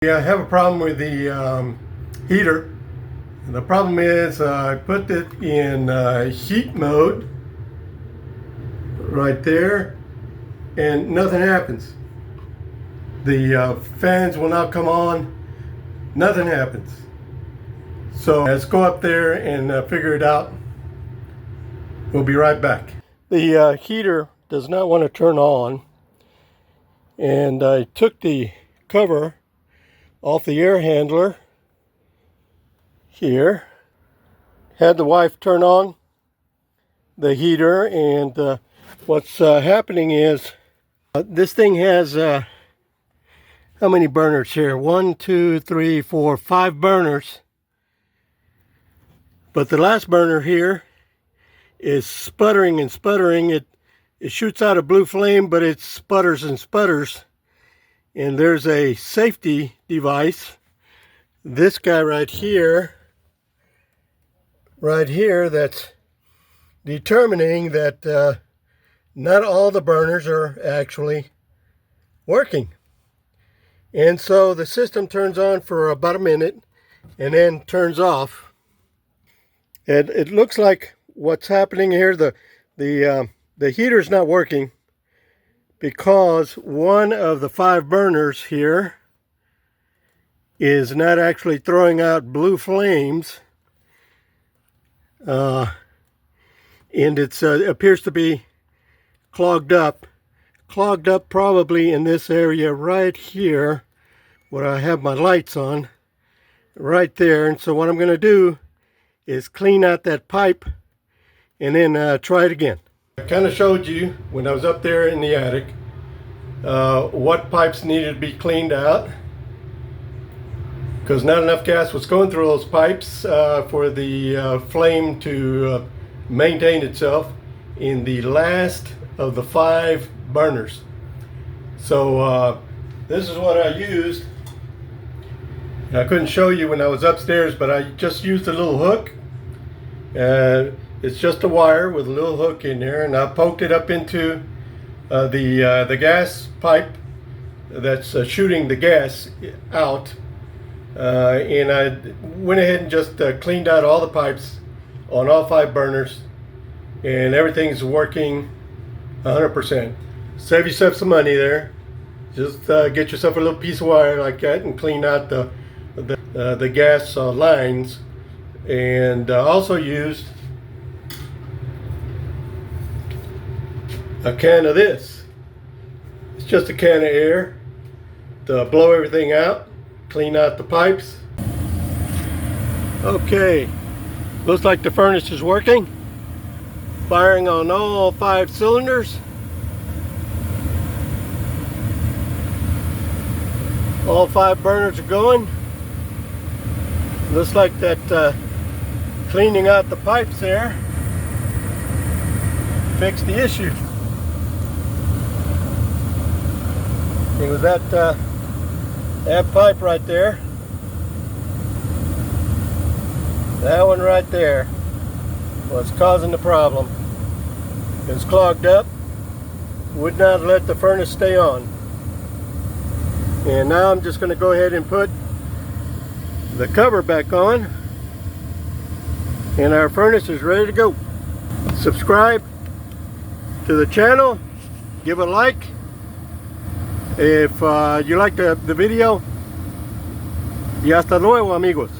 Yeah, I have a problem with the heater. The problem is I put it in heat mode right there and nothing happens. The fans will not come on, nothing happens. So let's go up there and figure it out. We'll be right back. The heater does not want to turn on, and I took the cover off the air handler here, had the wife turn on the heater, and what's happening is this thing has how many burners here? 1, 2, 3, 4, 5 burners, but the last burner here is sputtering and sputtering. It shoots out a blue flame, but it sputters and sputters. And there's a safety device, this guy right here, that's determining that not all the burners are actually working. And so the system turns on for about a minute and then turns off. And it looks like what's happening here, the heater's not working, because one of the 5 burners here is not actually throwing out blue flames, and it appears to be clogged up probably in this area right here where I have my lights on, right there. And so what I'm going to do is clean out that pipe and then try it again. I kind of showed you when I was up there in the attic what pipes needed to be cleaned out, because not enough gas was going through those pipes for the flame to maintain itself in the last of the 5 burners. So this is what I used. I couldn't show you when I was upstairs, but I just used a little hook. It's just a wire with a little hook in there, and I poked it up into the gas pipe that's shooting the gas out, and I went ahead and just cleaned out all the pipes on all 5 burners, and everything's working 100%. Save yourself some money there. Just get yourself a little piece of wire like that and clean out the gas lines. And also used a can of this. It's just a can of air to blow everything out, clean out the pipes. Okay, looks like the furnace is working, firing on all 5 cylinders. All 5 burners are going. Looks like that cleaning out the pipes there fixed the issue. It was that pipe right there. That one right there was causing the problem. It was clogged up, would not let the furnace stay on. And now I'm just going to go ahead and put the cover back on, and our furnace is ready to go. Subscribe to the channel, give a like if you like the video, y hasta luego, amigos.